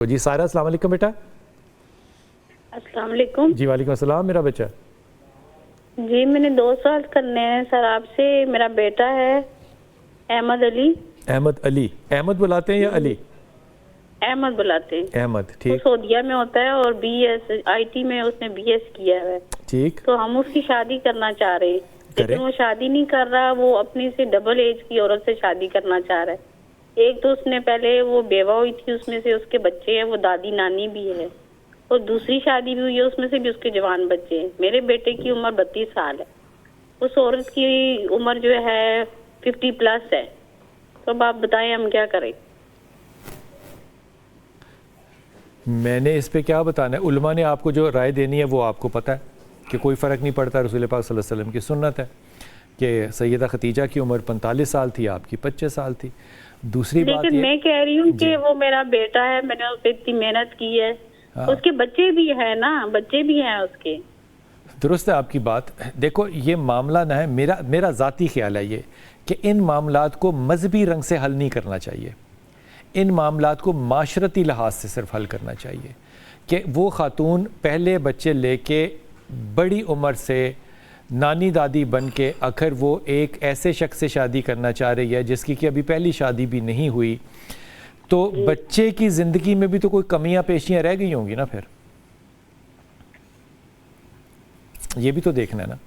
जी सारा, अस्सलाम वालेकुम बेटा। अस्सलाम वालेकुम। जी वालेकुम अस्सलाम। मेरा बच्चा जी मैंने 2 सवाल करने हैं सर आपसे। मेरा बेटा है अहमद अली। अहमद अली, अहमद बुलाते हैं या अली? अहमद बुलाते हैं। अहमद, वो ठीक सऊदीया में होता है और BS IT में उसने BS किया है। ठीक। तो हम उसकी शादी करना चाह रहे हैं, करें। लेकिन वो शादी नहीं कर रहा। वो अपनी से डबल एज की औरत से शादी करना चाह रहा है। एक तो उसने पहले वो बेवा हुई थी, उसमें से उसके बच्चे हैं, वो दादी नानी भी है। और दूसरी शादी भी हुई है, उसमें से भी उसके जवान बच्चे हैं। मेरे बेटे की उम्र 32 साल है। उस औरत की उम्र जो है 50+ है। तो अब आप बताएं हम क्या करें। मैंने इस पे क्या बताना है? उलमा ने आपको जो राय देनी है वो आपको पता है कि कोई फ़र्क नहीं पड़ता। रसूल पाक सल्लल्लाहु अलैहि वसल्लम की सुन्नत है कि सैयदा खतीजा की उम्र 45 साल थी, आपकी 25 साल थी। दूसरी बात लेकिन ये, मैं कह रही हूँ कि वो मेरा बेटा है, मैंने उस पर इतनी मेहनत की है। हाँ। उसके बच्चे भी है ना, बच्चे भी हैं उसके। दुरुस्त है आपकी बात। देखो ये मामला ना है, मेरा ज़ाती ख्याल है ये कि इन मामलात को मजहबी रंग से हल नहीं करना चाहिए। इन मामलात को माशरती लिहाज से सिर्फ हल करना चाहिए कि वो खातून पहले बच्चे लेके बड़ी उम्र से नानी दादी बन के आखिर वो एक ऐसे शख्स से शादी करना चाह रही है जिसकी कि अभी पहली शादी भी नहीं हुई, तो बच्चे की ज़िंदगी में भी तो कोई कमियां पेशियां रह गई होंगी ना। फिर ये भी तो देखना है ना।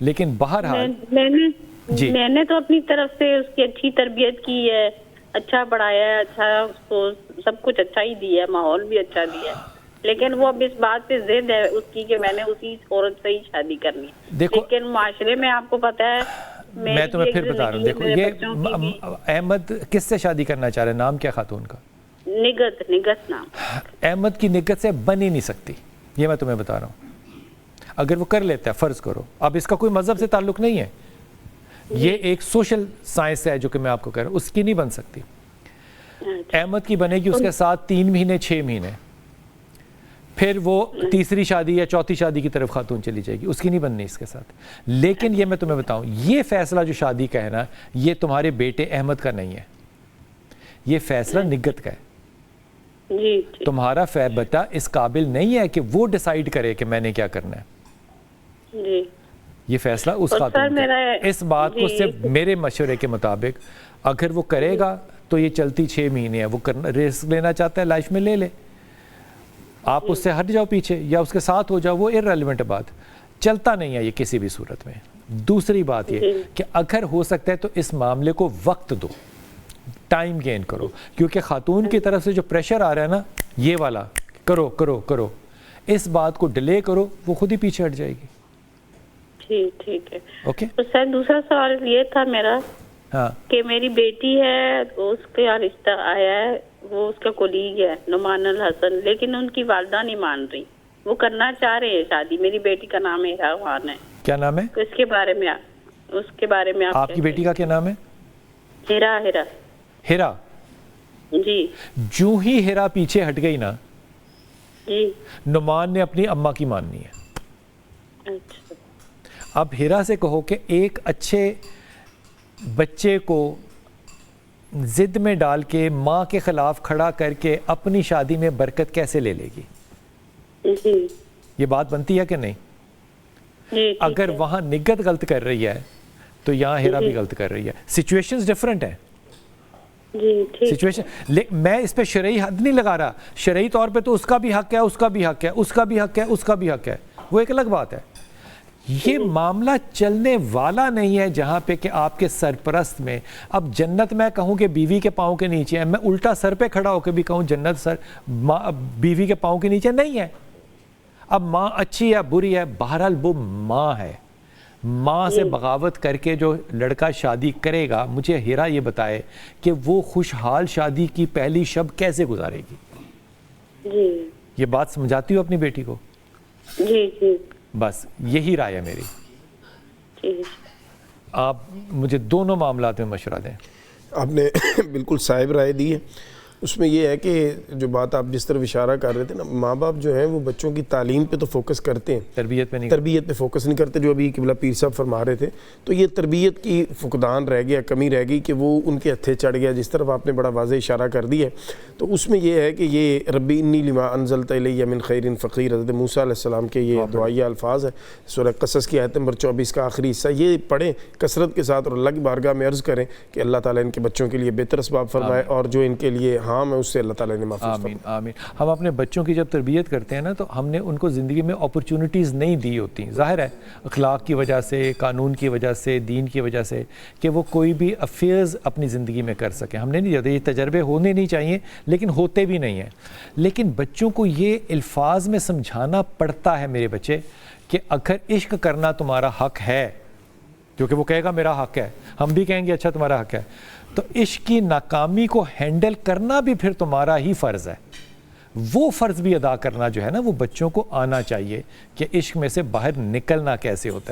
लेकिन बहरहाल मैंने तो अपनी तरफ से उसकी अच्छी तरबियत की है, अच्छा पढ़ाया है, अच्छा उसको सब कुछ अच्छा ही दिया है, माहौल भी अच्छा दिया है। लेकिन वो अब इस बात पे जिद है उसकी कि मैंने उसी औरत से ही शादी करनी है। देखो, लेकिन माशरे में आपको पता है, मैं तुम्हें फिर बता रहा हूँ। देखो ये अहमद किससे शादी करना चाह रहे हैं? नाम क्या खातून का? निगत नाम। अहमद की निगत से बन ही नहीं सकती, ये मैं तुम्हें बता रहा हूँ। अगर वो कर लेता है, फ़र्ज़ करो, अब इसका कोई मज़हब से ताल्लुक़ नहीं है, ये एक सोशल साइंस है जो कि मैं आपको कह रहा हूँ, उसकी नहीं बन सकती। अहमद की बनेगी उसके साथ 3 महीने 6 महीने, फिर वो तीसरी शादी या चौथी शादी की तरफ खातून चली जाएगी, उसकी नहीं बननी इसके साथ। लेकिन ये मैं तुम्हें बताऊं, ये फैसला जो शादी का है ना, ये तुम्हारे बेटे अहमद का नहीं है, ये फैसला निगत का है। जी। तुम्हारा बेटा इस काबिल नहीं है कि वो डिसाइड करे कि मैंने क्या करना है। जी। ये फैसला उस खातून का है। इस बात को सिर्फ मेरे मशवरे के मुताबिक अगर वो करेगा तो ये चलती 6 महीने है, वो रिस्क लेना चाहता है लाइफ में ले ले, आप उससे हट जाओ पीछे या उसके साथ हो जाओ, वो इररिलेवेंट बात, चलता नहीं है ये किसी भी सूरत में। दूसरी बात ये कि अगर हो सकता है तो इस मामले को वक्त दो, टाइम गेन करो, क्योंकि खातून की तरफ से जो प्रेशर आ रहा है ना, ये वाला करो करो करो, इस बात को डिले करो, वो खुद ही पीछे हट जाएगी। ठीक है। ओके। तो सर दूसरा सवाल ये था मेरा, हाँ, कि मेरी बेटी है, उसका रिश्ता आया है, वो उसका कोलीग है नुमान अल हसन, लेकिन उनकी वालदा नहीं मान रही। वो करना चाह रहे हैं शादी। मेरी बेटी का नाम हिरा खान है। क्या नाम है? तो इसके बारे में आप आपकी बेटी का क्या नाम है? हिरा। हिरा। जी। जो ही हिरा पीछे हट गई ना जी। नुमान ने अपनी अम्मा की माननी है। अच्छा। अब हिरा से कहो कि एक अच्छे बच्चे को जिद में डाल के माँ के खिलाफ खड़ा करके अपनी शादी में बरकत कैसे ले लेगी? जी। ये बात बनती है कि नहीं? जी। अगर वहाँ निगत गलत कर रही है तो यहाँ हिरा भी गलत कर रही है। सिचुएशंस डिफरेंट है। सिचुएशन मैं इस पे शरई हद नहीं लगा रहा। शरई तौर पे तो उसका भी हक है, उसका भी हक है, उसका भी हक है, उसका भी हक है, वो एक अलग बात है। ये मामला चलने वाला नहीं है जहाँ पे कि आपके सरपरस्त में अब जन्नत मैं कहूँ कि बीवी के पाँव के नीचे है, मैं उल्टा सर पे खड़ा होकर भी कहूँ जन्नत बीवी के पाँव के नीचे नहीं है। अब माँ अच्छी या बुरी है, बहरहाल वो माँ है। माँ से बगावत करके जो लड़का शादी करेगा, मुझे हिरा ये बताए कि वो खुशहाल शादी की पहली शब कैसे गुजारेगी। जी। ये बात समझाती हो अपनी बेटी को? जी। बस यही राय है मेरी। ठीक। आप मुझे दोनों मामलात में मशवरा दें। आपने बिल्कुल साहिब राय दी है। उसमें ये है कि जो बात आप जिस तरफ इशारा कर रहे थे ना, माँ बाप जो हैं वो बच्चों की तालीम पे तो फोकस करते हैं, तरबियत पे नहीं तरबियत पे फोकस नहीं करते। जो अभी किबला पीर साहब फरमा रहे थे, तो ये तरबियत की फुकदान रह गया, कमी रह गई कि वो उनके हथे चढ़ गया, जिस तरफ आपने बड़ा वाज़ेह इशारा कर दिया। तो उसमें यह है कि ये रब्बी इन्नी लिमा अनज़लता इलैया मिन खैरिन फ़क़ीर, हज़रत मूसा अलैहिस्सलाम के ये दुआया अल्फाज है। सूरह क़सस की आयत नंबर 24 का आखिरी हिस्सा ये पढ़ें कसरत के साथ और अल्लाह की बारगाह में अर्ज़ करें कि अल्लाह ताला इनके बच्चों के लिए बेहतर असबाब फरमाए, और जो इनके लिए हाम है उससे अल्लाह ताला ने महफूज़ आमीन आमीन। हम अपने बच्चों की जब तरबियत करते हैं ना, तो हमने उनको ज़िंदगी में अपॉर्चुनिटीज़ नहीं दी होती। ज़ाहिर है अखलाक की वजह से, कानून की वजह से, दीन की वजह से, कि वो कोई भी अफेयर्स अपनी ज़िंदगी में कर सकें, हमने नहीं दिया। ये तजर्बे होने नहीं चाहिए, लेकिन होते भी नहीं हैं। लेकिन बच्चों को ये अल्फाज में समझाना पड़ता है मेरे बच्चे कि अगर इश्क करना तुम्हारा हक है, क्योंकि वो कहेगा मेरा हक है, हम भी कहेंगे अच्छा तुम्हारा हक है, तो इश्क की नाकामी को हैंडल करना भी फिर तुम्हारा ही फ़र्ज़ है। वो फ़र्ज़ भी अदा करना जो है ना, वो बच्चों को आना चाहिए कि इश्क में से बाहर निकलना कैसे होता है।